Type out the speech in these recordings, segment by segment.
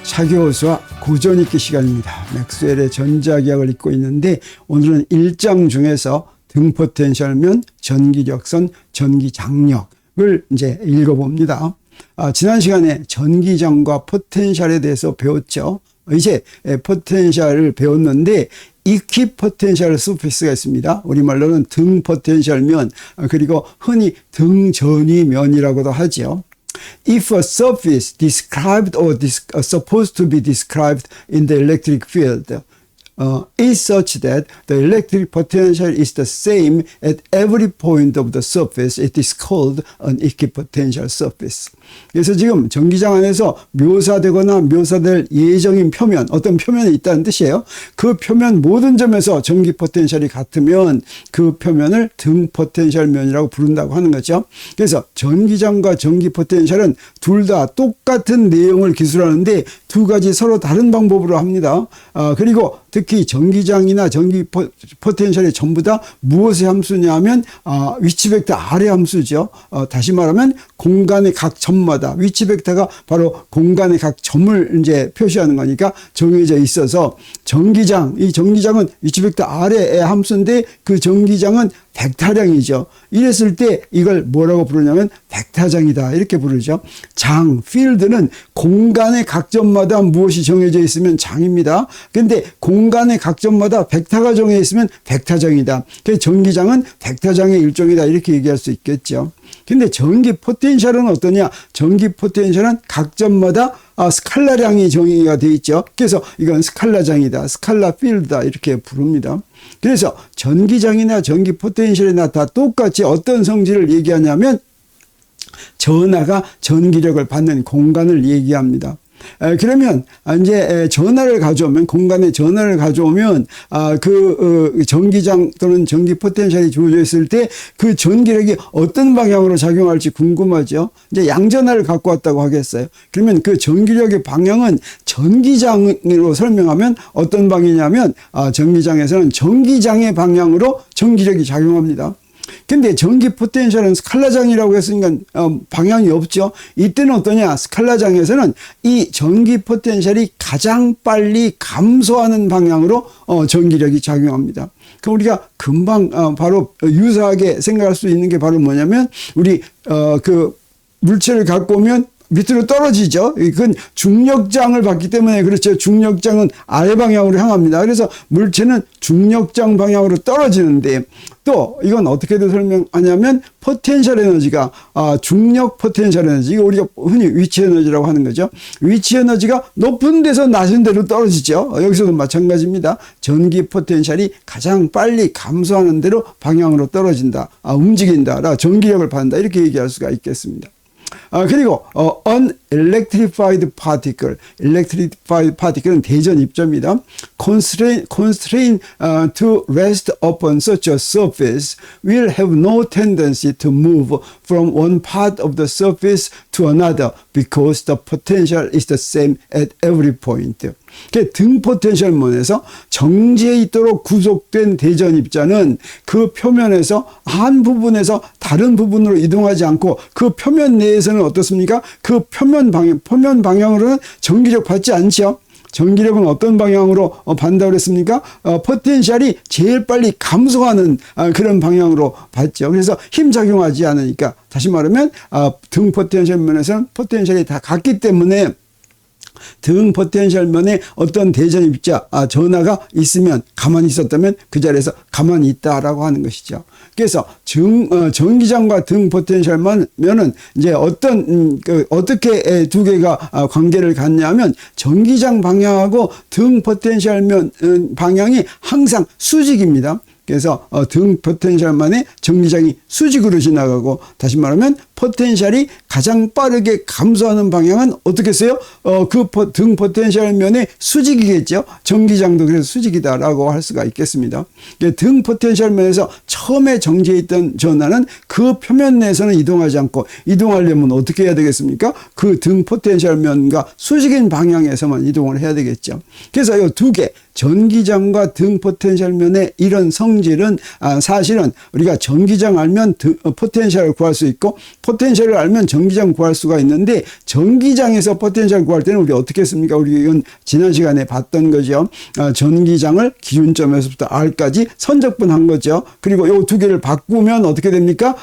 사교수와 고전익기 시간입니다. 맥스웰의 전자기학을 읽고 있는데 오늘은 1장 중에서 등 포텐셜면, 전기력선, 전기장력을 이제 읽어봅니다. 지난 시간에 전기장과 포텐셜에 대해서 배웠죠. 이제 포텐셜을 배웠는데 이퀴포텐셜 서피스가 있습니다. 우리말로는 등 포텐셜면, 그리고 흔히 등전위면이라고도 하죠. If a surface described or supposed to be described in the electric field is such that the electric potential is the same at every point of the surface, it is called an equipotential surface. 그래서 지금 전기장 안에서 묘사되거나 묘사될 예정인 표면, 어떤 표면이 있다는 뜻이에요. 그 표면 모든 점에서 전기 포텐셜이 같으면 그 표면을 등 포텐셜면이라고 부른다고 하는 거죠. 그래서 전기장과 전기 포텐셜은 둘 다 똑같은 내용을 기술하는데 두 가지 서로 다른 방법으로 합니다. 그리고 특히 전기장이나 전기 포텐셜이 전부 다 무엇의 함수냐 하면 위치 벡터 R의 함수죠. 다시 말하면 공간의 각 점마다 위치 벡터가 바로 공간의 각 점을 이제 표시하는 거니까 정해져 있어서 이 전기장은 위치 벡터 R의 함수인데 그 전기장은 벡터량이죠. 이랬을 때 이걸 뭐라고 부르냐면 벡터장이다 이렇게 부르죠. 필드는 공간의 각 점마다 무엇이 정해져 있으면 장입니다. 근데 공간의 각 점마다 벡터가 정해져 있으면 벡터장이다. 그래서 전기장은 벡터장의 일종이다 이렇게 얘기할 수 있겠죠. 근데 전기 포텐셜은 어떠냐? 전기 포텐셜은 각 점마다 스칼라량이 정의가 되어 있죠. 그래서 이건 스칼라장이다, 스칼라 필드다 이렇게 부릅니다. 그래서 전기장이나 전기 포텐셜이나 다 똑같이 어떤 성질을 얘기하냐면 전하가 전기력을 받는 공간을 얘기합니다. 그러면 이제 전하를 가져오면 공간에 전하를 가져오면 그 전기장 또는 전기 포텐셜이 주어져 있을 때 그 전기력이 어떤 방향으로 작용할지 궁금하죠. 이제 양전하를 갖고 왔다고 하겠어요. 그러면 그 전기력의 방향은 전기장으로 설명하면 어떤 방이냐면 전기장에서는 전기장의 방향으로 전기력이 작용합니다. 근데 전기 포텐셜은 스칼라장이라고 했으니까 방향이 없죠. 이때는 어떠냐? 스칼라장에서는 이 전기 포텐셜이 가장 빨리 감소하는 방향으로 전기력이 작용합니다. 그럼 우리가 금방 바로 유사하게 생각할 수 있는 게 바로 뭐냐면 우리 그 물체를 갖고 오면 밑으로 떨어지죠. 그건 중력장을 받기 때문에 그렇죠. 중력장은 아래 방향으로 향합니다. 그래서 물체는 중력장 방향으로 떨어지는데 또 이건 어떻게도 설명하냐면 포텐셜 에너지가 중력 포텐셜 에너지, 이거 우리가 흔히 위치 에너지라고 하는 거죠. 위치 에너지가 높은 데서 낮은 데로 떨어지죠. 여기서도 마찬가지입니다. 전기 포텐셜이 가장 빨리 감소하는 대로 방향으로 떨어진다, 움직인다, 전기력을 받는다 이렇게 얘기할 수가 있겠습니다. 그리고 unelectrified particle, electrified particle은 대전 입자입니다. Constrained to rest upon such a surface will have no tendency to move from one part of the surface to another because the potential is the same at every point. 등 포텐셜면에서 정지해 있도록 구속된 대전 입자는 그 표면에서 한 부분에서 다른 부분으로 이동하지 않고 그 표면 내에서는 어떻습니까? 그 표면 방향으로는 전기력 받지 않죠. 전기력은 어떤 방향으로 받는다고 그랬습니까? 포텐셜이 제일 빨리 감소하는 그런 방향으로 받죠. 그래서 힘작용하지 않으니까, 다시 말하면 등 포텐셜 면에서는 포텐셜이 다 같기 때문에 등 포텐셜면에 어떤 대전 입자, 전하가 있으면, 가만히 있었다면 그 자리에서 가만히 있다라고 하는 것이죠. 그래서 전기장과 등 포텐셜면은 이제 어떻게 두 개가 관계를 갖냐면 전기장 방향하고 등 포텐셜면 방향이 항상 수직입니다. 그래서 등 포텐셜만의 전기장이 수직으로 지나가고, 다시 말하면 포텐셜이 가장 빠르게 감소하는 방향은 어떻게 써요? 그 등 포텐셜면의 수직이겠죠. 전기장도 그래서 수직이다라고 할 수가 있겠습니다. 등 포텐셜면에서 처음에 정지해 있던 전하는 그 표면 내에서는 이동하지 않고, 이동하려면 어떻게 해야 되겠습니까? 그 등 포텐셜면과 수직인 방향에서만 이동을 해야 되겠죠. 그래서 이 두 개, 전기장과 등 포텐셜면의 이런 성질은 사실은 우리가 전기장 알면 포텐셜을 구할 수 있고, 포텐셜을 알면 전기장 구할 수가 있는데 전기장에서 포텐셜 구할 때는 우리 어떻게 했습니까? 우리 이건 지난 시간에 봤던 거죠. 전기장을 기준점에서부터 R까지 선적분한 거죠. 그리고 요 두 개를 바꾸면 어떻게 됩니까?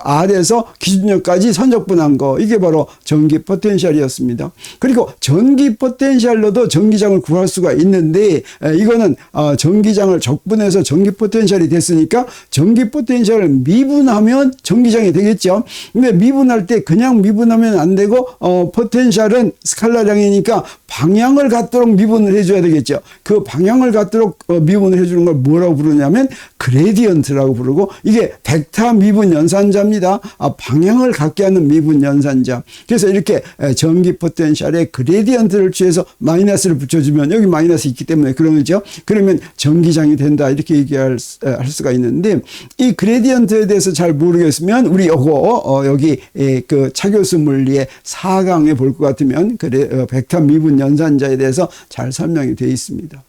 R에서 기준역까지 선적분한 거. 이게 바로 전기 포텐셜이었습니다. 그리고 전기 포텐셜로도 전기장을 구할 수가 있는데 이거는 전기장을 적분해서 전기 포텐셜이 됐으니까 전기 포텐셜을 미분하면 전기장이 되겠죠. 근데 미분할 때 그냥 미분하면 안 되고 포텐셜은 스칼라량이니까 방향을 갖도록 미분을 해줘야 되겠죠. 그 방향을 갖도록 미분을 해주는 걸 뭐라고 부르냐면 그레디언트라고 부르고 이게 벡터 미분 연산자입니다. 방향을 갖게 하는 미분 연산자. 그래서 이렇게 전기 포텐셜에 그레디언트를 취해서 마이너스를 붙여주면 여기 마이너스 있기 때문에 그러죠. 그러면 전기장이 된다 이렇게 할 수가 있는데 이 그레디언트에 대해서 잘 모르겠으면 우리 요거 여기 그 차교수 물리의 4강에 볼 것 같으면 벡터 미분 연산자에 대해서 잘 설명이 되어 있습니다.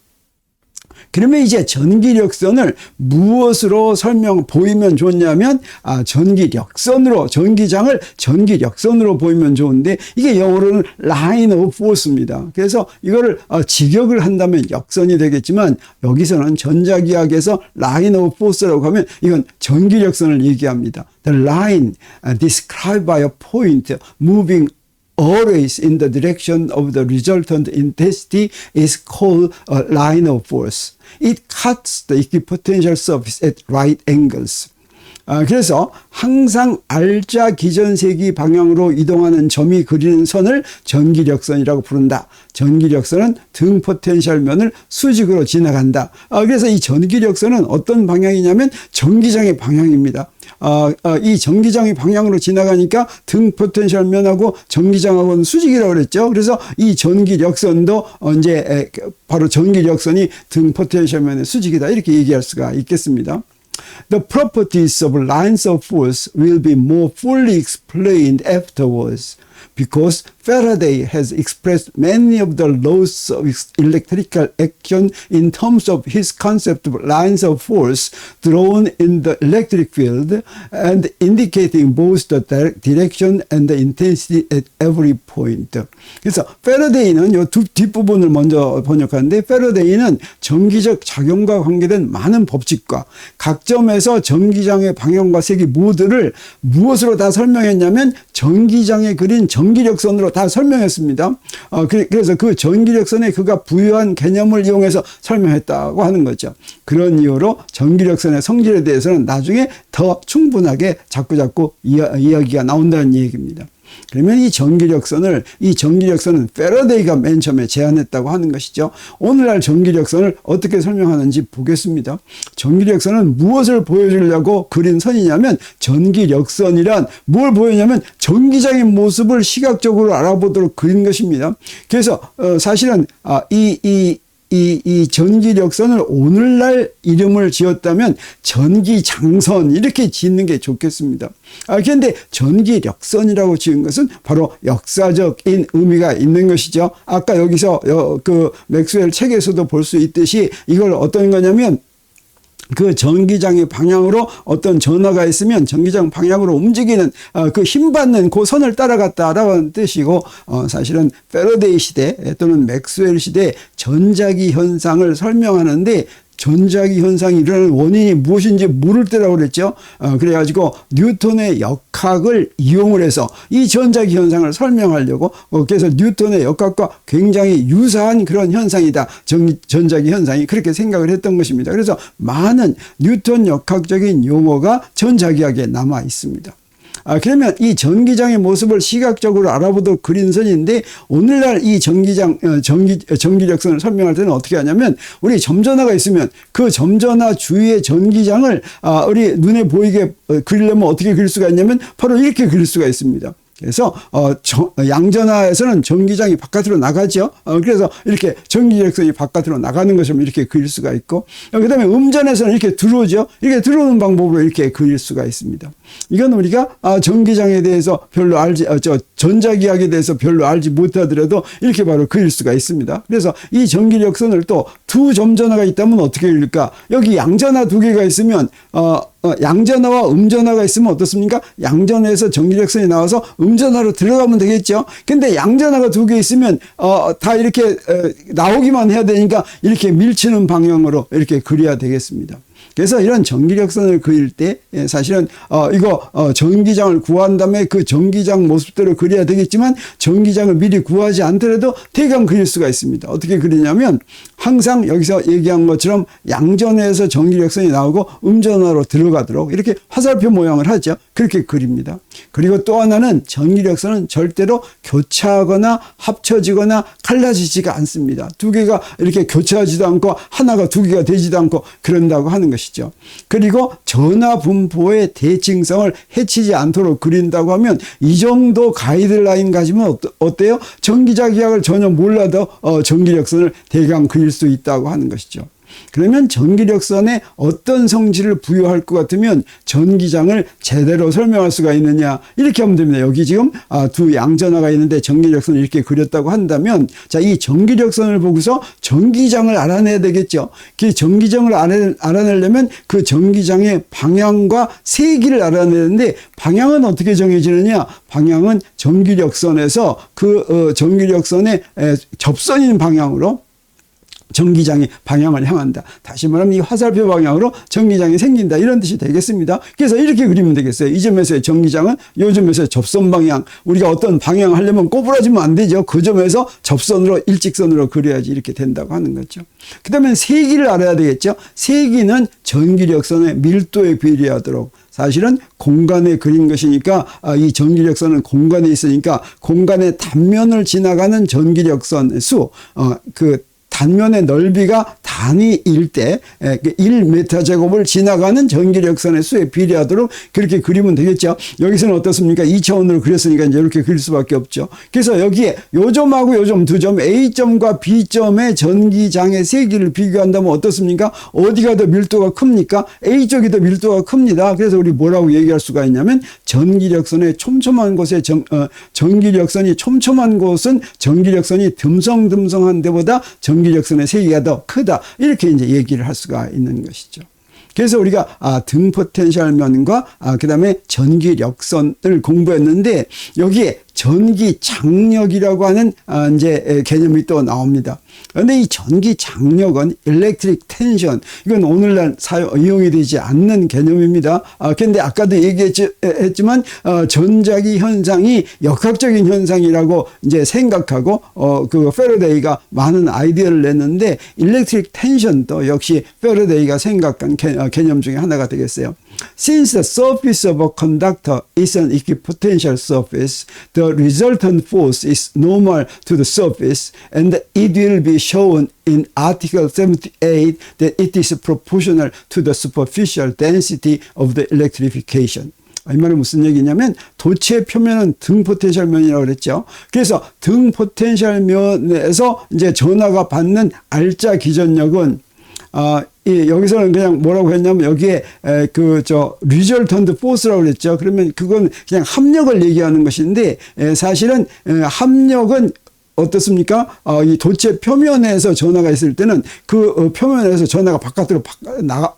그러면 이제 전기력선을 무엇으로 보이면 좋냐면 전기력선으로 전기장을 전기력선으로 보이면 좋은데 이게 영어로는 line of force입니다. 그래서 이거를 직역을 한다면 역선이 되겠지만 여기서는 전자기학에서 line of force라고 하면 이건 전기력선을 얘기합니다. The line described by a point moving always in the direction of the resultant intensity is called a line of force. It cuts the equipotential surface at right angles. 그래서 항상 R자 기전세기 방향으로 이동하는 점이 그리는 선을 전기력선이라고 부른다. 전기력선은 등 포텐셜면을 수직으로 지나간다. 그래서 이 전기력선은 어떤 방향이냐면 전기장의 방향입니다. 이 전기장의 방향으로 지나가니까 등 포텐셜면하고 전기장하고는 수직이라고 그랬죠. 그래서 이 전기력선도 이제 바로 전기력선이 등 포텐셜면의 수직이다. 이렇게 얘기할 수가 있겠습니다. The properties of lines of force will be more fully explained afterwards because Faraday has expressed many of the laws of electrical action in terms of his concept of lines of force drawn in the electric field and indicating both the direction and the intensity at every point. 그래서 페러데이는 이 뒷부분을 먼저 번역하는데 페러데이는 전기적 작용과 관계된 많은 법칙과 각 점에서 전기장의 방향과 세기 모두를 무엇으로 다 설명했냐면 전기장에 그린 전기력선으로 다 설명했습니다. 그래서 그 전기력선에 그가 부여한 개념을 이용해서 설명했다고 하는 거죠. 그런 이유로 전기력선의 성질에 대해서는 나중에 더 충분하게 자꾸자꾸 이야기가 나온다는 얘기입니다. 그러면 이 전기력선은 패러데이가 맨 처음에 제안했다고 하는 것이죠. 오늘날 전기력선을 어떻게 설명하는지 보겠습니다. 전기력선은 무엇을 보여주려고 그린 선이냐면 전기력선이란 뭘 보여냐면 전기장의 모습을 시각적으로 알아보도록 그린 것입니다. 그래서 사실은 이 전기력선을 오늘날 이름을 지었다면 전기장선 이렇게 짓는 게 좋겠습니다. 그런데 전기력선이라고 지은 것은 바로 역사적인 의미가 있는 것이죠. 아까 여기서 그 맥스웰 책에서도 볼 수 있듯이 이걸 어떤 거냐면 그 전기장의 방향으로 어떤 전화가 있으면 전기장 방향으로 움직이는 그 힘받는 그 선을 따라갔다라는 뜻이고 사실은 패러데이 시대 또는 맥스웰 시대 전자기 현상을 설명하는데 전자기 현상이 일어나는 원인이 무엇인지 모를 때라고 그랬죠. 그래가지고 뉴턴의 역학을 이용을 해서 이 전자기 현상을 설명하려고 그래서 뉴턴의 역학과 굉장히 유사한 그런 현상이다. 전자기 현상이 그렇게 생각을 했던 것입니다. 그래서 많은 뉴턴 역학적인 용어가 전자기학에 남아 있습니다. 그러면 이 전기장의 모습을 시각적으로 알아보도록 그린 선인데 오늘날 이 전기력선을 설명할 때는 어떻게 하냐면 우리 점전화가 있으면 그 점전화 주위의 전기장을 우리 눈에 보이게 그리려면 어떻게 그릴 수가 있냐면 바로 이렇게 그릴 수가 있습니다. 그래서 양전화에서는 전기장이 바깥으로 나가죠. 그래서 이렇게 전기력선이 바깥으로 나가는 것처럼 이렇게 그릴 수가 있고 그다음에 음전에서는 이렇게 들어오죠. 이렇게 들어오는 방법으로 이렇게 그릴 수가 있습니다. 이건 우리가 전기장에 대해서 별로 전자기학에 대해서 별로 알지 못하더라도 이렇게 바로 그릴 수가 있습니다. 그래서 이 전기력선을 또 두 점전화가 있다면 어떻게 그릴까? 여기 양전화 두 개가 있으면 양전화와 음전화가 있으면 어떻습니까? 양전화에서 전기력선이 나와서 음전화로 들어가면 되겠죠. 근데 양전화가 두 개 있으면 다 이렇게 나오기만 해야 되니까 이렇게 밀치는 방향으로 이렇게 그려야 되겠습니다. 그래서 이런 전기력선을 그릴 때 사실은 이거 전기장을 구한 다음에 그 전기장 모습대로 그려야 되겠지만 전기장을 미리 구하지 않더라도 대강 그릴 수가 있습니다. 어떻게 그리냐면 항상 여기서 얘기한 것처럼 양전에서 전기력선이 나오고 음전화로 들어가도록 이렇게 화살표 모양을 하죠. 그렇게 그립니다. 그리고 또 하나는 전기력선은 절대로 교차하거나 합쳐지거나 갈라지지가 않습니다. 두 개가 이렇게 교차하지도 않고 하나가 두 개가 되지도 않고 그런다고 하는 것이죠. 그리고 전화 분포의 대칭성을 해치지 않도록 그린다고 하면 이 정도 가이드라인 가지면 어때요? 전기자기학을 전혀 몰라도 전기력선을 대강 그릴 수 있다고 하는 것이죠. 그러면 전기력선에 어떤 성질을 부여할 것 같으면 전기장을 제대로 설명할 수가 있느냐 이렇게 하면 됩니다. 여기 지금 두 양전화가 있는데 전기력선을 이렇게 그렸다고 한다면 자, 이 전기력선을 보고서 전기장을 알아내야 되겠죠. 그 전기장을 알아내려면 그 전기장의 방향과 세기를 알아내는데 방향은 어떻게 정해지느냐? 방향은 전기력선에서 그 전기력선의 접선인 방향으로 전기장이 방향을 향한다. 다시 말하면 이 화살표 방향으로 전기장이 생긴다. 이런 뜻이 되겠습니다. 그래서 이렇게 그리면 되겠어요. 이 점에서의 전기장은 이 점에서의 접선 방향. 우리가 어떤 방향을 하려면 꼬부라지면 안 되죠. 그 점에서 접선으로 일직선으로 그려야지 이렇게 된다고 하는 거죠. 그 다음에 세기를 알아야 되겠죠. 세기는 전기력선의 밀도에 비례하도록 사실은 공간에 그린 것이니까 이 전기력선은 공간에 있으니까 공간의 단면을 지나가는 전기력선 수, 단면의 넓이가 단위일 때 1m 제곱을 지나가는 전기력선의 수에 비례하도록 그렇게 그리면 되겠죠. 여기서는 어떻습니까? 2차원으로 그렸으니까 이제 이렇게 그릴 수밖에 없죠. 그래서 여기에 요 점하고 요 점 두 점 A점과 B점의 전기장의 세기를 비교한다면 어떻습니까? 어디가 더 밀도가 큽니까? A쪽이 더 밀도가 큽니다. 그래서 우리 뭐라고 얘기할 수가 있냐면 전기력선의 촘촘한 곳에 전기력선이 촘촘한 곳은 전기력선이 듬성듬성한 데보다 전기력선의 세기가 더 크다. 이렇게 이제 얘기를 할 수가 있는 것이죠. 그래서 우리가 등 포텐셜면과 그다음에 전기력선을 공부했는데 여기에 전기 장력이라고 하는 이제 개념이 또 나옵니다. 그런데 이 전기 장력은 electric tension, 이건 오늘날 이용이 되지 않는 개념입니다. 그런데 아까도 얘기했지만 전자기 현상이 역학적인 현상이라고 이제 생각하고 그 패러데이가 많은 아이디어를 냈는데 electric tension도 역시 패러데이가 생각한 개념 중에 하나가 되겠어요. Since the surface of a conductor is an equipotential surface, the resultant force is normal to the surface, and it will be shown in Article 78 that it is proportional to the superficial density of the electrification. 이 말은 무슨 얘기냐면 도체 표면은 등 포텐셜 면이라고 그랬죠. 그래서 등 포텐셜 면에서 이제 전하가 받는 알짜 기전력은 여기서는 그냥 뭐라고 했냐면 여기에 resultant force라고 그랬죠. 그러면 그건 그냥 합력을 얘기하는 것인데 사실은 합력은 어떻습니까? 이 도체 표면에서 전하가 있을 때는 그 표면에서 전하가 바깥으로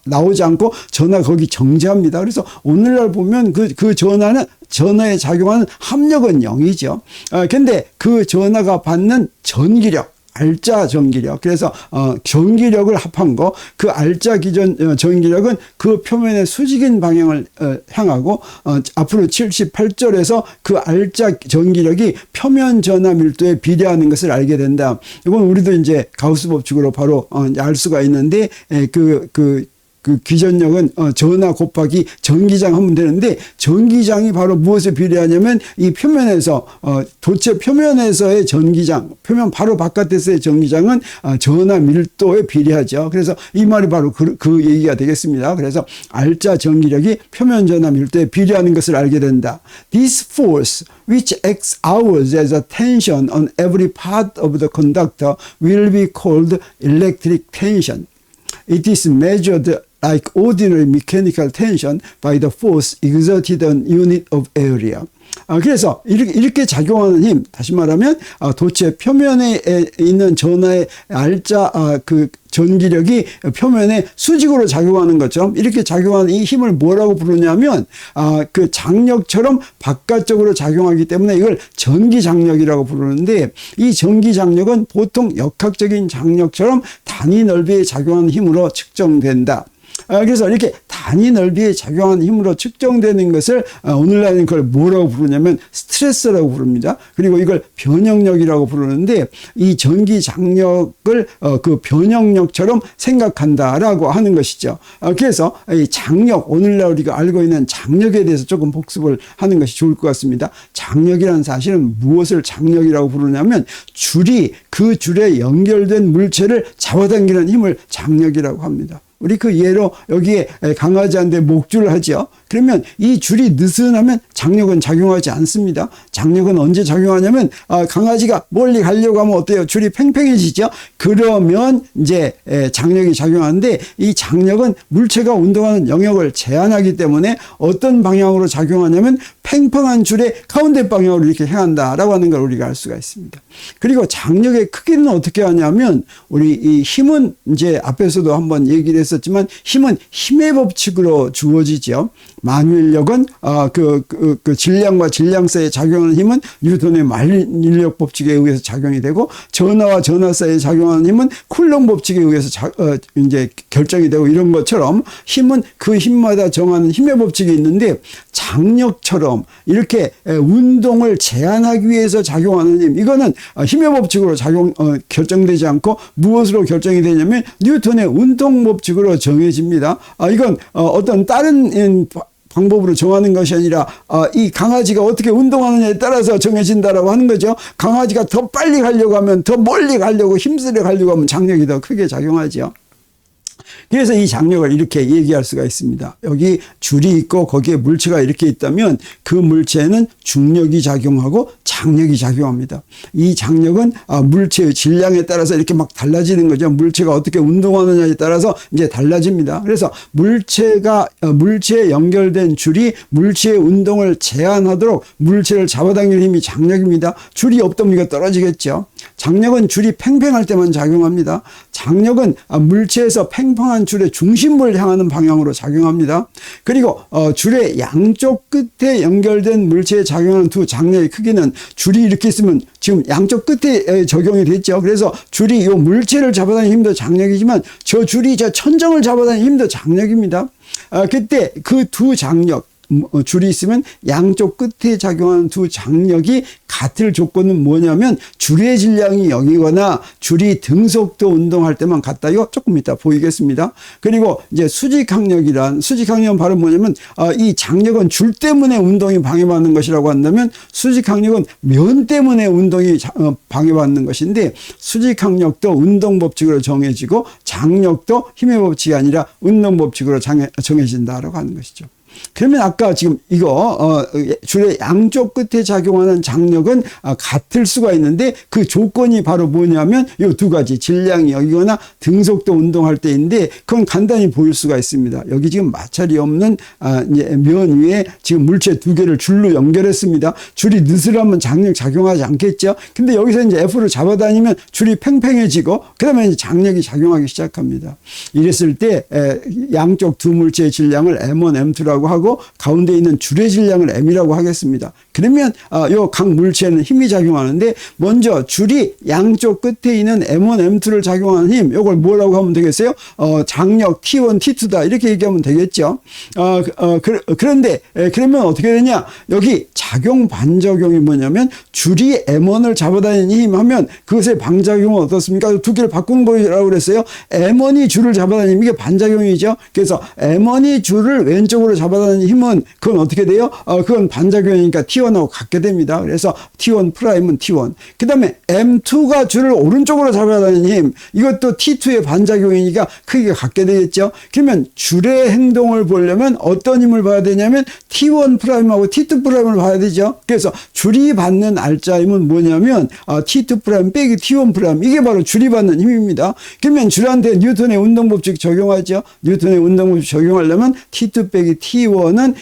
나오지 않고 전하가 거기 정지합니다. 그래서 오늘날 보면 그 전하에 작용하는 합력은 0이죠. 근데 그 전하가 받는 전기력, 알짜 전기력. 그래서 전기력을 합한 거, 그 알짜 기존 전기력은 그 표면의 수직인 방향을 향하고 앞으로 78절에서 그 알짜 전기력이 표면 전하 밀도에 비례하는 것을 알게 된다. 이건 우리도 이제 가우스 법칙으로 바로 알 수가 있는데 그 기전력은 전하 곱하기 전기장 하면 되는데 전기장이 바로 무엇에 비례하냐면 이 표면에서 도체 표면에서의 전기장, 표면 바로 바깥에서의 전기장은 전하 밀도에 비례하죠. 그래서 이 말이 바로 그 얘기가 되겠습니다. 그래서 알짜 전기력이 표면 전하 밀도에 비례하는 것을 알게 된다. This force which acts out as a tension on every part of the conductor will be called electric tension. It is measured like ordinary mechanical tension by the force exerted on unit of area. 그래서 이렇게 작용하는 힘, 다시 말하면 도체 표면에 있는 전하의 알짜 그 전기력이 표면에 수직으로 작용하는 것처럼 이렇게 작용하는 이 힘을 뭐라고 부르냐면 그 장력처럼 바깥쪽으로 작용하기 때문에 이걸 전기장력이라고 부르는데, 이 전기장력은 보통 역학적인 장력처럼 단위 넓이에 작용하는 힘으로 측정된다. 그래서 이렇게 단위 넓이에 작용하는 힘으로 측정되는 것을 오늘날은 그걸 뭐라고 부르냐면 스트레스라고 부릅니다. 그리고 이걸 변형력이라고 부르는데, 이 전기 장력을 그 변형력처럼 생각한다라고 하는 것이죠. 그래서 이 장력, 오늘날 우리가 알고 있는 장력에 대해서 조금 복습을 하는 것이 좋을 것 같습니다. 장력이라는 사실은 무엇을 장력이라고 부르냐면 그 줄에 연결된 물체를 잡아당기는 힘을 장력이라고 합니다. 우리 그 예로 여기에 강아지한테 목줄을 하죠. 그러면 이 줄이 느슨하면 장력은 작용하지 않습니다. 장력은 언제 작용하냐면 강아지가 멀리 가려고 하면 어때요? 줄이 팽팽해지죠. 그러면 이제 장력이 작용하는데, 이 장력은 물체가 운동하는 영역을 제한하기 때문에 어떤 방향으로 작용하냐면 팽팽한 줄의 가운데 방향으로 이렇게 향한다라고 하는 걸 우리가 알 수가 있습니다. 그리고 장력의 크기는 어떻게 하냐면, 우리 이 힘은 이제 앞에서도 한번 얘기를 했었지만 힘은 힘의 법칙으로 주어지죠. 만일력은 그 질량과 질량 사이에 작용하는 힘은 뉴턴의 만일력 법칙에 의해서 작용이 되고, 전하와 전하 사이에 작용하는 힘은 쿨롱 법칙에 의해서 이제 결정이 되고, 이런 것처럼 힘은 그 힘마다 정하는 힘의 법칙이 있는데, 장력처럼 이렇게 운동을 제한하기 위해서 작용하는 힘, 이거는 힘의 법칙으로 결정되지 않고 무엇으로 결정이 되냐면 뉴턴의 운동 법칙으로 정해집니다. 이건 어떤 다른 방법으로 정하는 것이 아니라 이 강아지가 어떻게 운동하느냐에 따라서 정해진다라고 하는 거죠. 강아지가 더 빨리 가려고 하면, 더 멀리 가려고 힘쓰려 가려고 하면 장력이 더 크게 작용하죠. 그래서 이 장력을 이렇게 얘기할 수가 있습니다. 여기 줄이 있고 거기에 물체가 이렇게 있다면 그 물체에는 중력이 작용하고 장력이 작용합니다. 이 장력은 물체의 질량에 따라서 이렇게 막 달라지는 거죠. 물체가 어떻게 운동하느냐에 따라서 이제 달라집니다. 그래서 물체에 연결된 줄이 물체의 운동을 제한하도록 물체를 잡아당기는 힘이 장력입니다. 줄이 없다면 이거 떨어지겠죠. 장력은 줄이 팽팽할 때만 작용합니다. 장력은 물체에서 팽팽한 줄의 중심부를 향하는 방향으로 작용합니다. 그리고 줄의 양쪽 끝에 연결된 물체에 작용하는 두 장력의 크기는, 줄이 이렇게 있으면 지금 양쪽 끝에 적용이 됐죠. 그래서 줄이 이 물체를 잡아당기는 힘도 장력이지만 저 줄이 저 천정을 잡아당기는 힘도 장력입니다. 그때 그 두 장력, 줄이 있으면 양쪽 끝에 작용하는 두 장력이 같을 조건은 뭐냐면 줄의 질량이 0이거나 줄이 등속도 운동할 때만 같다. 이거 조금 이따 보이겠습니다. 그리고 이제 수직항력은 바로 뭐냐면 이 장력은 줄 때문에 운동이 방해받는 것이라고 한다면, 수직항력은 면 때문에 운동이 방해받는 것인데, 수직항력도 운동 법칙으로 정해지고 장력도 힘의 법칙이 아니라 운동 법칙으로 정해진다라고 하는 것이죠. 그러면 아까 지금 이거 줄의 양쪽 끝에 작용하는 장력은 같을 수가 있는데, 그 조건이 바로 뭐냐면 이 두 가지, 질량이 여기거나 등속도 운동할 때인데, 그건 간단히 보일 수가 있습니다. 여기 지금 마찰이 없는 면 위에 지금 물체 두 개를 줄로 연결했습니다. 줄이 느슨하면 장력 작용하지 않겠죠. 근데 여기서 이제 F를 잡아다니면 줄이 팽팽해지고 그다음에 이제 장력이 작용하기 시작합니다. 이랬을 때 양쪽 두 물체의 질량을 M1, M2라고 하고 가운데 있는 줄의 질량을 M이라고 하겠습니다. 그러면 요 각 물체는 힘이 작용하는데, 먼저 줄이 양쪽 끝에 있는 M1, M2를 작용하는 힘, 요걸 뭐라고 하면 되겠어요? 장력 T1, T2다 이렇게 얘기하면 되겠죠. 그런데 그러면 어떻게 되냐? 여기 작용 반작용이 뭐냐면, 줄이 M1을 잡아다니는 힘 하면 그것의 반작용은 어떻습니까? 두 개를 바꾼 거라고 그랬어요. M1이 줄을 잡아다니면 이게 반작용이죠. 그래서 M1이 줄을 왼쪽으로 잡아 잡아다니는 힘은 그건 어떻게 돼요? 그건 반작용이니까 T1하고 같게 됩니다. 그래서 T1 프라임은 T1. 그 다음에 M2가 줄을 오른쪽으로 잡아다니는 힘, 이것도 T2의 반작용이니까 크기가 같게 되겠죠. 그러면 줄의 행동을 보려면 어떤 힘을 봐야 되냐면 T1 프라임하고 T2 프라임을 봐야 되죠. 그래서 줄이 받는 알짜 힘은 뭐냐면 T2 프라임 빼기 T1 프라임, 이게 바로 줄이 받는 힘입니다. 그러면 줄한테 뉴턴의 운동법칙 적용하죠. 뉴턴의 운동법칙 적용하려면 T2 빼기 T1은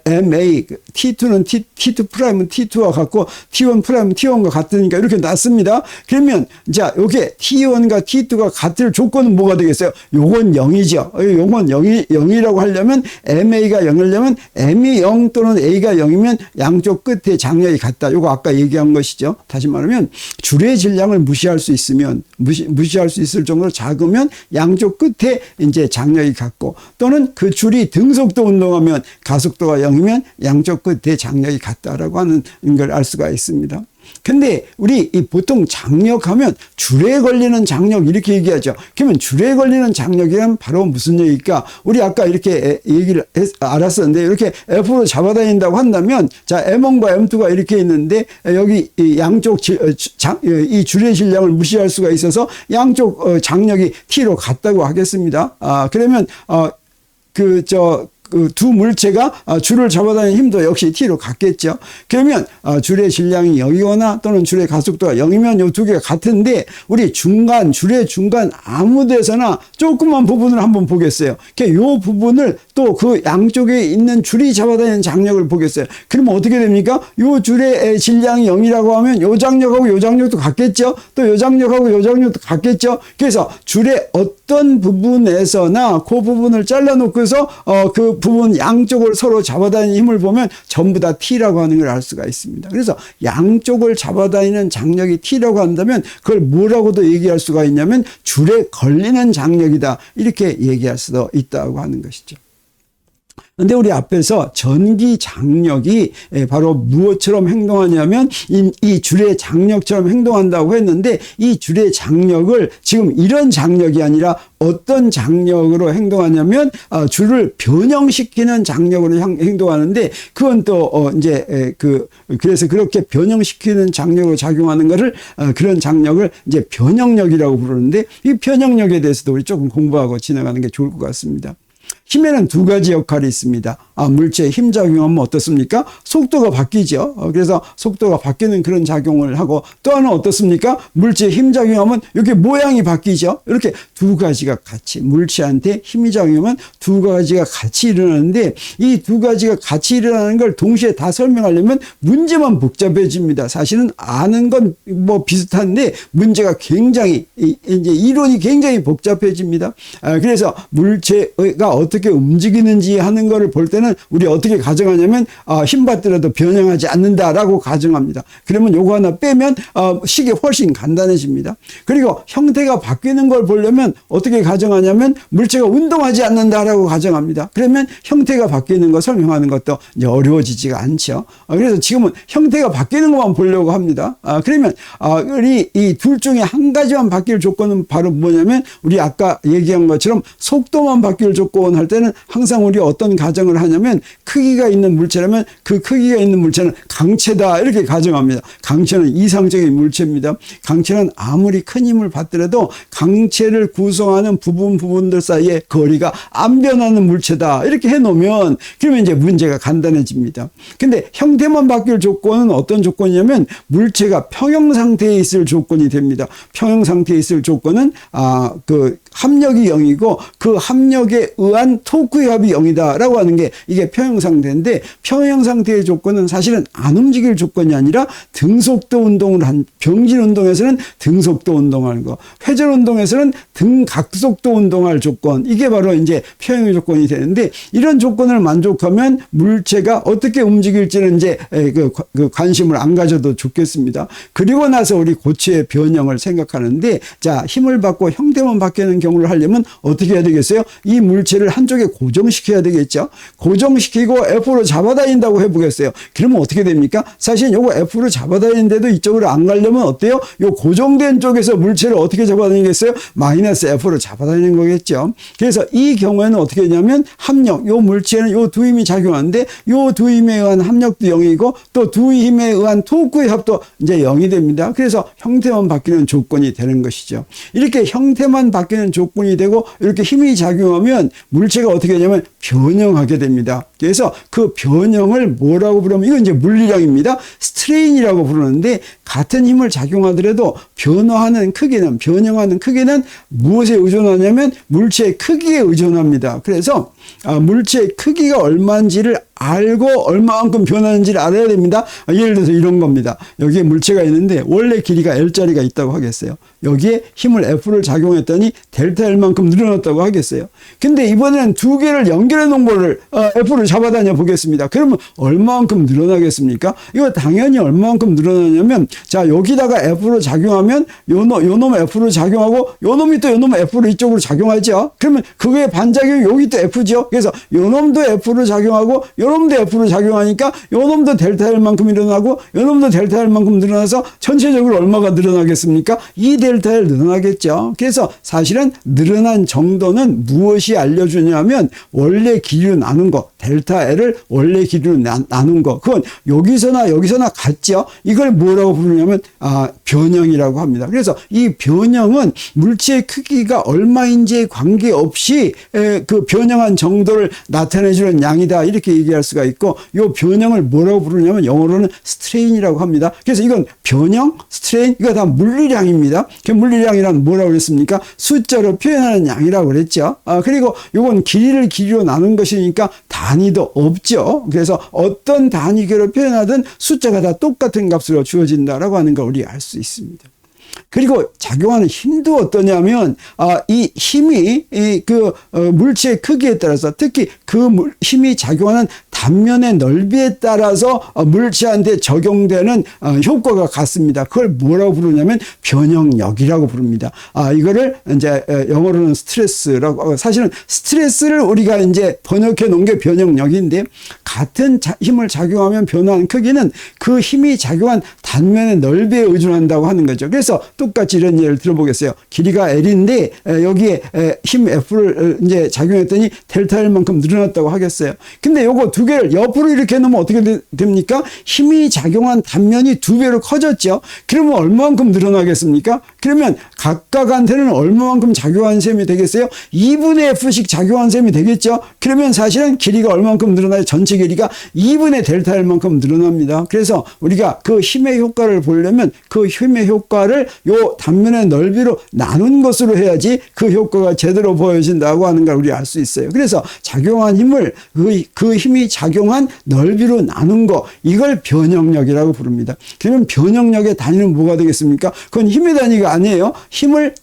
MA, T2는 T2 프라임은 T2와 같고 T1 프라임은 T1과 같으니까 이렇게 놨습니다. 그러면 자, 요게 T1과 T2가 같을 조건은 뭐가 되겠어요? 요건 0이죠. 요건 0이라고 하려면 MA가 0이려면 M이 0 또는 A가 0이면 양쪽 끝에 장력이 같다. 요거 아까 얘기한 것이죠. 다시 말하면 줄의 질량을 무시할 수 있으면 무시할 수 있을 정도로 작으면 양쪽 끝에 이제 장력이 같고, 또는 그 줄이 등속도 운동하면 가속도가 0이면 양쪽 끝에 장력이 같다라고 하는 걸 알 수가 있습니다. 근데 우리 보통 장력하면 줄에 걸리는 장력 이렇게 얘기하죠. 그러면 줄에 걸리는 장력이란 바로 무슨 얘기일까? 우리 아까 이렇게 얘기를 알았었는데, 이렇게 F로 잡아다닌다고 한다면, 자, M1과 M2가 이렇게 있는데 여기 양쪽 이 줄의 질량을 무시할 수가 있어서 양쪽 장력이 T로 같다고 하겠습니다. 그러면 그 두 물체가 줄을 잡아다니는 힘도 역시 T로 같겠죠. 그러면 줄의 질량이 0이거나 또는 줄의 가속도가 0이면 이 두 개가 같은데, 우리 줄의 중간 아무 데서나 조그만 부분을 한번 보겠어요. 이 부분을 또 그 양쪽에 있는 줄이 잡아다니는 장력을 보겠어요. 그러면 어떻게 됩니까? 이 줄의 질량이 0이라고 하면 이 장력하고 이 장력도 같겠죠. 또 이 장력하고 이 장력도 같겠죠. 그래서 줄의 어떤 부분에서나 그 부분을 잘라놓고서 그 부분 양쪽을 서로 잡아다니는 힘을 보면 전부 다 T라고 하는 걸 알 수가 있습니다. 그래서 양쪽을 잡아다니는 장력이 T라고 한다면 그걸 뭐라고도 얘기할 수가 있냐면 줄에 걸리는 장력이다, 이렇게 얘기할 수도 있다고 하는 것이죠. 근데 우리 앞에서 전기 장력이 바로 무엇처럼 행동하냐면 이 줄의 장력처럼 행동한다고 했는데, 이 줄의 장력을 지금 이런 장력이 아니라 어떤 장력으로 행동하냐면 줄을 변형시키는 장력으로 행동하는데, 그건 또 이제 그래서 그렇게 변형시키는 장력으로 작용하는 것을 그런 장력을 이제 변형력이라고 부르는데, 이 변형력에 대해서도 우리 조금 공부하고 지나가는 게 좋을 것 같습니다. 힘에는 두 가지 역할이 있습니다. 물체의 힘 작용하면 어떻습니까? 속도가 바뀌죠. 그래서 속도가 바뀌는 그런 작용을 하고, 또 하나는 어떻습니까? 물체의 힘 작용하면 이렇게 모양이 바뀌죠. 이렇게 두 가지가 같이, 물체한테 힘이 작용하면 두 가지가 같이 일어나는데, 이 두 가지가 같이 일어나는 걸 동시에 다 설명하려면 문제만 복잡해집니다. 사실은 아는 건 뭐 비슷한데 문제가 굉장히 이제 이론이 굉장히 복잡해집니다. 그래서 물체가 어떻게 움직이는지 하는 거를 볼 때는 우리 어떻게 가정하냐면 힘 받더라도 변형하지 않는다라고 가정합니다. 그러면 요거 하나 빼면 식이 훨씬 간단해집니다. 그리고 형태가 바뀌는 걸 보려면 어떻게 가정하냐면 물체가 운동하지 않는다라고 가정합니다. 그러면 형태가 바뀌는 거 설명하는 것도 이제 어려워지지가 않죠. 그래서 지금은 형태가 바뀌는 것만 보려고 합니다. 그러면 우리 이 둘 중에 한 가지만 바뀔 조건은 바로 뭐냐면, 우리 아까 얘기한 것처럼 속도만 바뀔 조건 할 때는 항상 우리 어떤 가정을 하냐면, 크기가 있는 물체라면 그 크기가 있는 물체는 강체다, 이렇게 가정합니다. 강체는 이상적인 물체입니다. 강체는 아무리 큰 힘을 받더라도 강체를 구성하는 부분들 사이에 거리가 안 변하는 물체다, 이렇게 해놓으면 그러면 이제 문제가 간단해집니다. 근데 형태만 바뀔 조건은 어떤 조건이냐면, 물체가 평형 상태에 있을 조건이 됩니다. 평형 상태에 있을 조건은 그 합력이 0이고 그 합력에 의한 토크의 합이 0이다라고 하는 게 이게 평형 상태인데, 평형 상태의 조건은 사실은 안 움직일 조건이 아니라 등속도 운동을 한, 병진 운동에서는 등속도 운동하는 거, 회전 운동에서는 등각속도 운동할 조건, 이게 바로 이제 평형의 조건이 되는데, 이런 조건을 만족하면 물체가 어떻게 움직일지는 이제 그 관심을 안 가져도 좋겠습니다. 그리고 나서 우리 고체의 변형을 생각하는데, 자, 힘을 받고 형태만 바뀌는 경우를 하려면 어떻게 해야 되겠어요? 이 물체를 한 한쪽에 고정시켜야 되겠죠. 고정시키고 F로 잡아다닌다고 해보겠어요. 그러면 어떻게 됩니까? 사실 요거 F로 잡아다니는데도 이쪽으로 안 가려면 어때요? 요 고정된 쪽에서 물체를 어떻게 잡아다니겠어요? 마이너스 F로 잡아다니는 거겠죠. 그래서 이 경우에는 어떻게 되냐면 합력, 요 물체는 요 두 힘이 작용하는데 요 두 힘에 의한 합력도 0이고 또 두 힘에 의한 토크의 합도 이제 0이 됩니다. 그래서 형태만 바뀌는 조건이 되는 것이죠. 이렇게 형태만 바뀌는 조건이 되고 이렇게 힘이 작용하면 물체가 어떻게 되냐면 변형하게 됩니다. 그래서 그 변형을 뭐라고 부르면 이건 이제 물리량입니다. 스트레인이라고 부르는데 같은 힘을 작용하더라도 변형하는 크기는 무엇에 의존하냐면 물체의 크기에 의존합니다. 그래서 물체의 크기가 얼마인지를 알고 얼마만큼 변하는지를 알아야 됩니다. 예를 들어서 이런 겁니다. 여기에 물체가 있는데 원래 길이가 L자리가 있다고 하겠어요. 여기에 힘을 F를 작용했더니 델타 L만큼 늘어났다고 하겠어요. 근데 이번에는 두 개를 연결해 놓은 거를 F를 잡아다녀 보겠습니다. 그러면 얼마만큼 늘어나겠습니까? 이거 당연히 얼마만큼 늘어나냐면 자 여기다가 F로 작용하면 요놈 F로 작용하고 요놈이 또 요놈 F로 이쪽으로 작용하죠. 그러면 그게 반작용이 여기 또 F죠. 그래서 요놈도 F로 작용하고 요놈도 F로 작용하니까 요놈도 델타 L만큼 일어나고 요놈도 델타 L만큼 늘어나서 전체적으로 얼마가 늘어나겠습니까? 2델타 L 늘어나겠죠. 그래서 사실은 늘어난 정도는 무엇이 알려주냐면 원래 길이로 나눈 거, 델타 L을 원래 길이로 나눈 거. 그건 여기서나 같죠. 이걸 뭐라고 부르냐면 변형이라고 합니다. 그래서 이 변형은 물체의 크기가 얼마인지에 관계없이 그 변형한 정도를 나타내주는 양이다. 이렇게 얘기할 수가 있고 이 변형을 뭐라고 부르냐면 영어로는 스트레인이라고 합니다. 그래서 이건 변형, 스트레인 이거 다 물리량입니다. 그 물리량이란 뭐라고 그랬습니까? 숫자로 표현하는 양이라고 그랬죠. 그리고 이건 길이로 나눈 것이니까 단위도 없죠. 그래서 어떤 단위계로 표현하든 숫자가 다 똑같은 값으로 주어진다라고 하는 걸 우리 알 수 있습니다. 그리고 작용하는 힘도 어떠냐면 이 힘이 물체의 크기에 따라서 특히 그 힘이 작용하는 단면의 넓이에 따라서 물체한테 적용되는 효과가 같습니다. 그걸 뭐라고 부르냐면 변형력이라고 부릅니다. 이거를 이제 영어로는 스트레스라고 사실은 스트레스를 우리가 이제 번역해 놓은 게 변형력인데 같은 힘을 작용하면 변화하는 크기는 그 힘이 작용한 단면의 넓이에 의존한다고 하는 거죠. 그래서 똑같이 이런 예를 들어보겠어요. 길이가 L인데 여기에 힘 F를 이제 작용했더니 델타 L만큼 늘어났다고 하겠어요. 근데 요거 두 개를 옆으로 이렇게 놓으면 어떻게 됩니까? 힘이 작용한 단면이 두 배로 커졌죠. 그러면 얼마만큼 늘어나겠습니까? 그러면 각각한테는 얼마만큼 작용한 셈이 되겠어요? 2분의 F씩 작용한 셈이 되겠죠. 그러면 사실은 길이가 얼마만큼 늘어나요? 전체 길이가 2분의 델타 L만큼 늘어납니다. 그래서 우리가 그 힘의 효과를 보려면 그 힘의 효과를 요 단면의 넓이로 나눈 것으로 해야지 그 효과가 제대로 보여진다고 하는 걸 우리 알 수 있어요. 그래서 작용한 힘을 그 힘이 작용한 넓이로 나눈 거 이걸 변형력이라고 부릅니다. 그러면 변형력의 단위는 뭐가 되겠습니까? 그건 힘의 단위가 아니에요. 힘을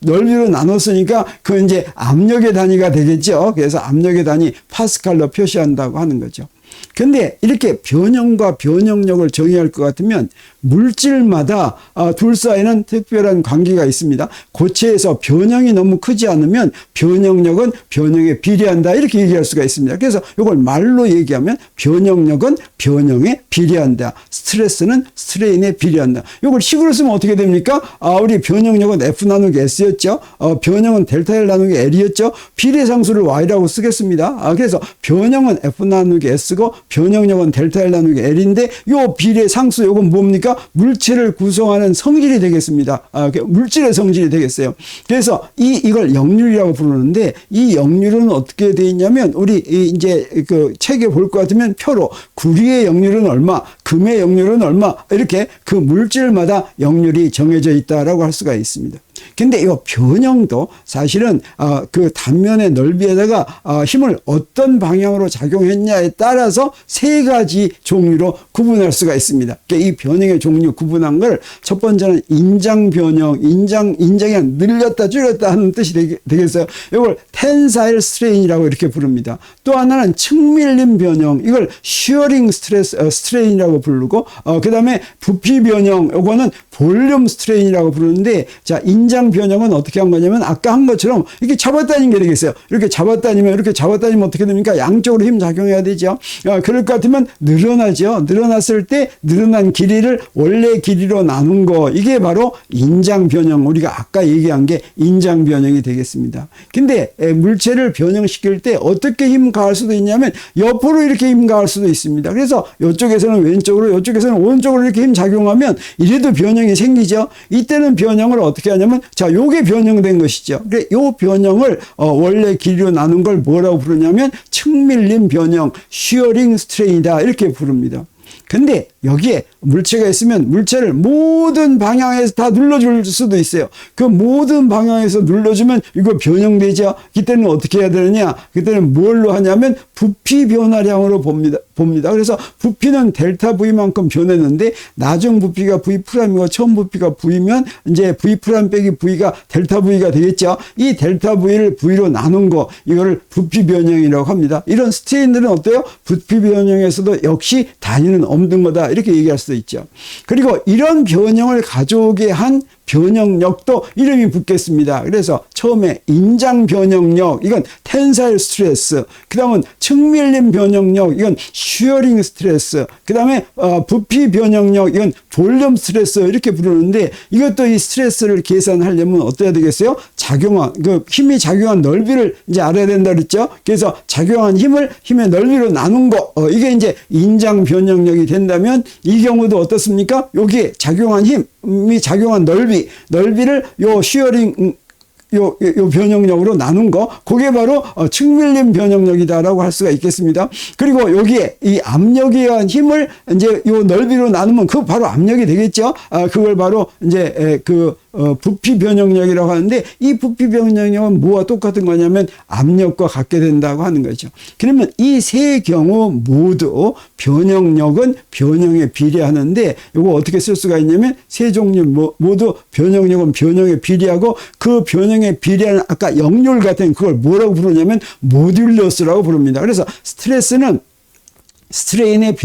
넓이로 나눴으니까 그건 이제 압력의 단위가 되겠죠. 그래서 압력의 단위 파스칼로 표시한다고 하는 거죠. 근데 이렇게 변형과 변형력을 정의할 것 같으면 물질마다 둘 사이는 특별한 관계가 있습니다. 고체에서 변형이 너무 크지 않으면 변형력은 변형에 비례한다 이렇게 얘기할 수가 있습니다. 그래서 이걸 말로 얘기하면 변형력은 변형에 비례한다. 스트레스는 스트레인에 비례한다. 이걸 식으로 쓰면 어떻게 됩니까? 우리 변형력은 F 나누기 S였죠. 변형은 델타 L 나누기 L이었죠. 비례상수를 Y라고 쓰겠습니다. 그래서 변형은 F 나누기 S고 변형력은 델타 L 나누기 L인데 요 비례상수 요건 뭡니까? 물체를 구성하는 성질이 되겠습니다. 물질의 성질이 되겠어요. 그래서 이걸 역률이라고 부르는데 이 역률은 어떻게 되어 있냐면 우리 이제 그 책에 볼 것 같으면 표로 구리의 역률은 얼마, 금의 역률은 얼마 이렇게 그 물질마다 역률이 정해져 있다라고 할 수가 있습니다. 근데 이 변형도 사실은 그 단면의 넓이에다가 힘을 어떤 방향으로 작용했냐에 따라서 세 가지 종류로 구분할 수가 있습니다. 그러니까 이 변형의 종류 구분한 걸 첫 번째는 인장 변형, 인장이 늘렸다 줄였다 하는 뜻이 되겠어요. 이걸 텐사일 스트레인이라고 이렇게 부릅니다. 또 하나는 측밀림 변형, 이걸 쉬어링 스트레인이라고 부르고 그 다음에 부피 변형, 요거는 볼륨 스트레인이라고 부르는데 자 인장 변형은 어떻게 한 거냐면 아까 한 것처럼 이렇게 잡아다니는 게 되겠어요. 이렇게 잡아다니면 어떻게 됩니까? 양쪽으로 힘 작용해야 되죠. 그럴 것 같으면 늘어나죠. 늘어났을 때 늘어난 길이를 원래 길이로 나눈 거, 이게 바로 인장 변형, 우리가 아까 얘기한 게 인장 변형이 되겠습니다. 근데 물체를 변형시킬 때 어떻게 힘 가할 수도 있냐면 옆으로 이렇게 힘 가할 수도 있습니다. 그래서 이쪽에서는 왼쪽으로, 이쪽에서는 오른쪽으로 이렇게 힘 작용하면 이래도 변형이 생기죠. 이때는 변형을 어떻게 하냐면, 자, 요게 변형된 것이죠. 그래, 요 변형을 원래 길이로 나눈 걸 뭐라고 부르냐면 측밀림 변형, 쉬어링 스트레인이다, 이렇게 부릅니다. 근데 여기에 물체가 있으면 물체를 모든 방향에서 다 눌러줄 수도 있어요. 그 모든 방향에서 눌러주면 이거 변형되죠. 그때는 어떻게 해야 되느냐? 그때는 뭘로 하냐면 부피 변화량으로 봅니다. 그래서 부피는 델타 V만큼 변했는데 나중 부피가 V 프라임이고 처음 부피가 V면 이제 V 프라임 빼기 V가 델타 V가 되겠죠. 이 델타 V를 V로 나눈 거, 이거를 부피 변형이라고 합니다. 이런 스트레인들은 어때요? 부피 변형에서도 역시 단위는 없는 거다, 이렇게 얘기할 수도 있죠. 그리고 이런 변형을 가져오게 한 변형력도 이름이 붙겠습니다. 그래서 처음에 인장 변형력, 이건 텐사일 스트레스, 그 다음은 측밀림 변형력, 이건 쉬어링 스트레스, 그 다음에 부피 변형력, 이건 볼륨 스트레스, 이렇게 부르는데, 이것도 이 스트레스를 계산하려면 어때야 되겠어요? 힘이 작용한 넓이를 이제 알아야 된다 그랬죠. 그래서 작용한 힘의 넓이로 나눈 거, 이게 이제 인장 변형력이 된다면, 이 경우도 어떻습니까? 여기에 작용한 힘이 작용한 넓이를 요 쉬어링, 요 변형력으로 나눈 거, 그게 바로 측밀림 변형력이다라고 할 수가 있겠습니다. 그리고 여기에 이 압력에 의한 힘을 이제 요 넓이로 나누면 그 바로 압력이 되겠죠. 그걸 바로 이제 부피 변형력이라고 하는데, 이 부피 변형력은 뭐와 똑같은 거냐면 압력과 같게 된다고 하는 거죠. 그러면 이 세 경우 모두 변형력은 변형에 비례하는데, 이거 어떻게 쓸 수가 있냐면 세 종류 모두 변형력은 변형에 비례하고, 그 변형에 비례하는 아까 역률 같은 그걸 뭐라고 부르냐면 모듈러스라고 부릅니다. 그래서 스트레스는 스트레인의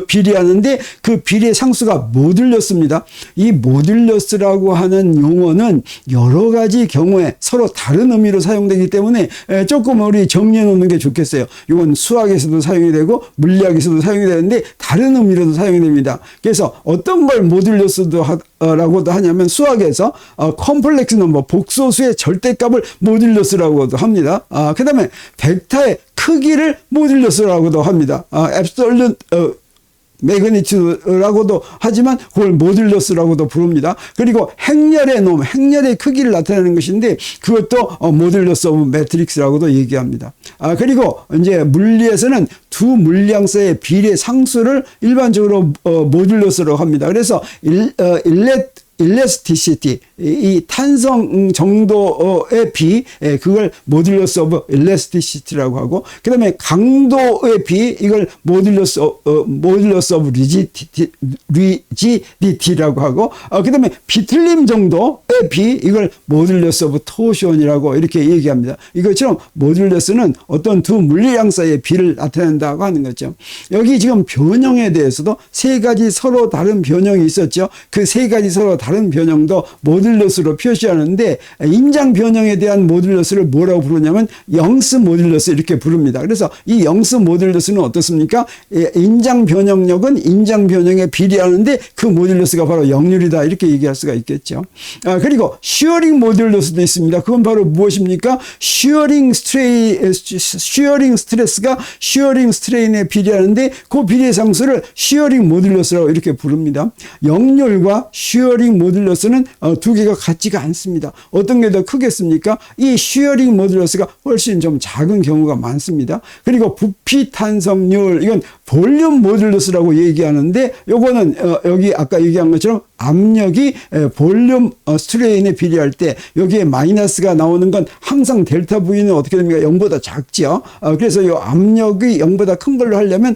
비례하는데 그 비례 상수가 모듈러스입니다. 이 모듈러스라고 하는 용어는 여러 가지 경우에 서로 다른 의미로 사용되기 때문에 조금 우리 정리해 놓는 게 좋겠어요. 이건 수학에서도 사용이 되고 물리학에서도 사용이 되는데 다른 의미로도 사용이 됩니다. 그래서 어떤 걸 모듈러스라고도 하냐면 수학에서 컴플렉스 넘버, 복소수의 절대값을 모듈러스라고도 합니다. 그 다음에 벡터의 크기를 모듈러스라고도 합니다. 앱솔루트 매그니튜드라고도 하지만 그걸 모듈러스라고도 부릅니다. 그리고 행렬의 크기를 나타내는 것인데 그것도 모듈러스 오브 매트릭스라고도 얘기합니다. 그리고 이제 물리에서는 두 물량 사이의 비례 상수를 일반적으로 모듈러스라고 합니다. 그래서 일레스티시티, 이 탄성 정도의 비, 그걸 모듈러스 오브 일레스티시티라고 하고, 그 다음에 강도의 비, 이걸 모듈러스 오브 리지디티라고 하고, 그 다음에 비틀림 정도의 비, 이걸 모듈러스 오브 토션이라고 이렇게 얘기합니다. 이것처럼 모듈러스는 어떤 두 물리량 사이의 비를 나타낸다고 하는 거죠. 여기 지금 변형에 대해서도 세 가지 서로 다른 변형이 있었죠. 그 세 가지 서로 다른 변형도 모듈러스로 표시하는데, 인장 변형에 대한 모듈러스를 뭐라고 부르냐면 영스 모듈러스, 이렇게 부릅니다. 그래서 이 영스 모듈러스는 어떻습니까? 인장 변형력은 인장 변형에 비례하는데 그 모듈러스가 바로 역률이다, 이렇게 얘기할 수가 있겠죠. 그리고 쉬어링 모듈러스도 있습니다. 그건 바로 무엇입니까? 쉬어링 스트레스가 쉬어링 스트레인에 비례하는데 그 비례 상수를 쉬어링 모듈러스라고 이렇게 부릅니다. 역률과 쉬어링 모듈러스는 두 개가 같지가 않습니다. 어떤 게 더 크겠습니까? 이 쉬어링 모듈러스가 훨씬 좀 작은 경우가 많습니다. 그리고 부피 탄성률, 이건 볼륨 모듈러스라고 얘기하는데, 요거는 여기 아까 얘기한 것처럼 압력이 볼륨 스트레인에 비례할 때 여기에 마이너스가 나오는 건 항상 델타 V는 어떻게 됩니까? 0보다 작죠. 그래서 이 압력이 0보다 큰 걸로 하려면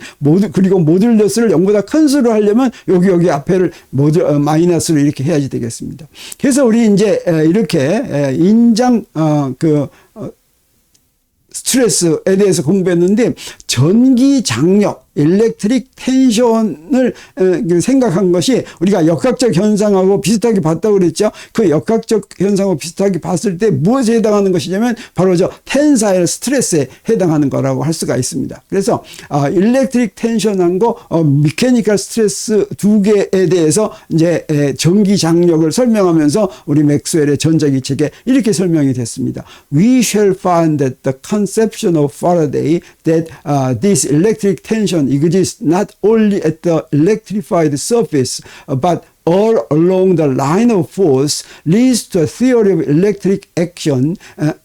그리고 모듈러스를 0보다 큰 수로 하려면 여기 앞에를 마이너스로 이렇게 해야지 되겠습니다. 그래서 우리 이제 이렇게 인장 스트레스에 대해서 공부했는데, 전기 장력, 일렉트릭 텐션을 생각한 것이 우리가 역학적 현상하고 비슷하게 봤다고 그랬죠. 그 역학적 현상하고 비슷하게 봤을 때 무엇에 해당하는 것이냐면 바로 저 텐사일 스트레스에 해당하는 거라고 할 수가 있습니다. 그래서 일렉트릭 텐션하고 미케니컬 스트레스 두 개에 대해서 이제 전기 장력을 설명하면서 우리 맥스웰의 전자기책에 이렇게 설명이 됐습니다. We shall find that the conception of Faraday that this electric tension exists not only at the electrified surface but all along the line of force leads to a theory of electric action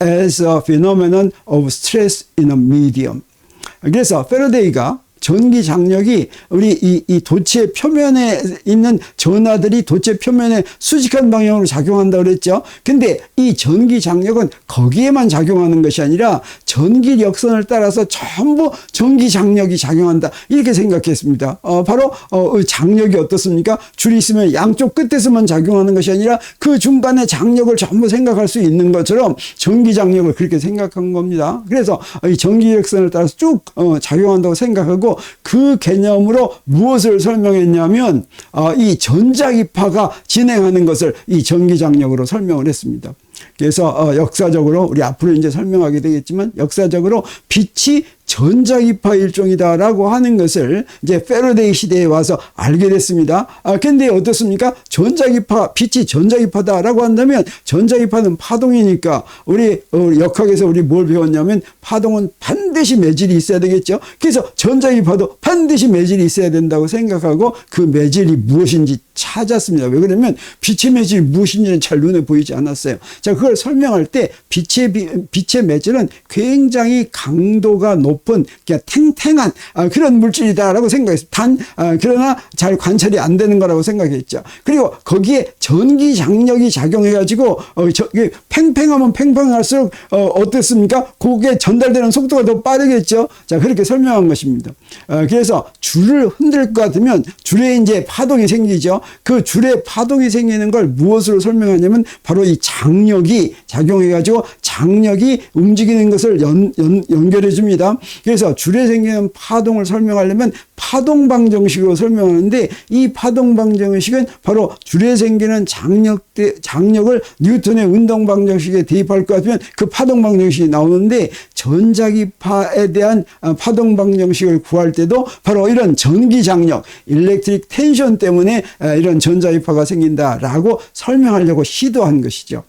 as a phenomenon of stress in a medium. 그래서 패러데이가 전기 장력이 우리 이 도체 표면에 있는 전하들이 도체 표면에 수직한 방향으로 작용한다고 그랬죠. 근데 이 전기 장력은 거기에만 작용하는 것이 아니라 전기력선을 따라서 전부 전기 장력이 작용한다. 이렇게 생각했습니다. 바로 장력이 어떻습니까? 줄이 있으면 양쪽 끝에서만 작용하는 것이 아니라 그 중간에 장력을 전부 생각할 수 있는 것처럼 전기 장력을 그렇게 생각한 겁니다. 그래서 이 전기력선을 따라서 쭉 작용한다고 생각하고 그 개념으로 무엇을 설명했냐면 이 전자기파가 진행하는 것을 이 전기장력으로 설명을 했습니다. 그래서 역사적으로 우리 앞으로 이제 설명하게 되겠지만 역사적으로 빛이 전자기파 일종이다라고 하는 것을 이제 패러데이 시대에 와서 알게 됐습니다. 근데 어떻습니까? 빛이 전자기파다라고 한다면 전자기파는 파동이니까 우리 역학에서 우리 뭘 배웠냐면 파동은 반드시 매질이 있어야 되겠죠. 그래서 전자기파도 반드시 매질이 있어야 된다고 생각하고 그 매질이 무엇인지 찾았습니다. 왜 그러면 빛의 매질이 무엇인지는 잘 눈에 보이지 않았어요. 자, 그걸 설명할 때 빛의 매질은 굉장히 강도가 높은 그냥 탱탱한 그런 물질이다라고 생각했습니다. 그러나 잘 관찰이 안 되는 거라고 생각했죠. 그리고 거기에 전기 장력이 작용해가지고 팽팽하면 팽팽할수록 어떻습니까? 그게 전달되는 속도가 더 빠르겠죠. 자, 그렇게 설명한 것입니다. 그래서 줄을 흔들 것 같으면 줄에 이제 파동이 생기죠. 그 줄에 파동이 생기는 걸 무엇으로 설명하냐면 바로 이 장력이 작용해가지고 장력이 움직이는 것을 연결해 줍니다. 그래서 줄에 생기는 파동을 설명하려면 파동방정식으로 설명하는데 이 파동방정식은 바로 줄에 생기는 장력을 뉴턴의 운동방정식에 대입할 것 같으면 그 파동방정식이 나오는데 전자기파에 대한 파동방정식을 구할 때도 바로 이런 전기장력, 일렉트릭 텐션 때문에 이런 전자기파가 생긴다라고 설명하려고 시도한 것이죠.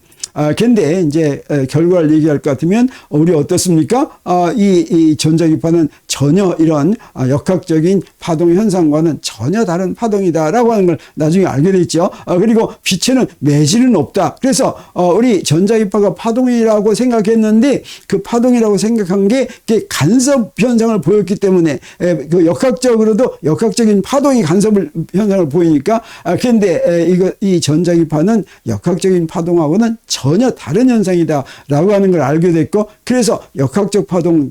근데 이제 결과를 얘기할 것 같으면 우리 어떻습니까? 이 전자기파는 전혀 이런 역학적인 파동 현상과는 전혀 다른 파동이다라고 하는 걸 나중에 알게 됐죠. 그리고 빛에는 매질은 없다. 그래서 우리 전자기파가 파동이라고 생각했는데 그 파동이라고 생각한 게 간섭 현상을 보였기 때문에 그 역학적으로도 역학적인 파동이 간섭 현상을 보이니까 근데 이 전자기파는 역학적인 파동하고는 전혀 다른 현상이다라고 하는 걸 알게 됐고 그래서 역학적 파동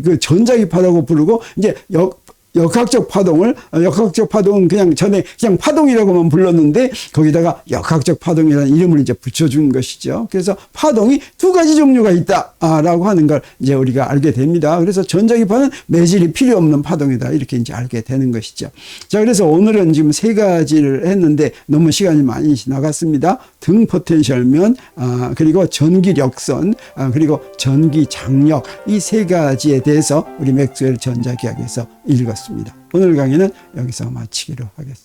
그 전자기파라고 부르고 이제 역학적 파동은 그냥 전에 그냥 파동이라고만 불렀는데 거기다가 역학적 파동이라는 이름을 이제 붙여준 것이죠. 그래서 파동이 두 가지 종류가 있다라고 하는 걸 이제 우리가 알게 됩니다. 그래서 전자기파는 매질이 필요 없는 파동이다 이렇게 이제 알게 되는 것이죠. 자, 그래서 오늘은 지금 세 가지를 했는데 너무 시간이 많이 나갔습니다. 등 포텐셜면 그리고 전기력선 그리고 전기장력 이 세 가지에 대해서 우리 맥스웰 전자기학에서 읽었습니다. 오늘 강의는 여기서 마치기로 하겠습니다.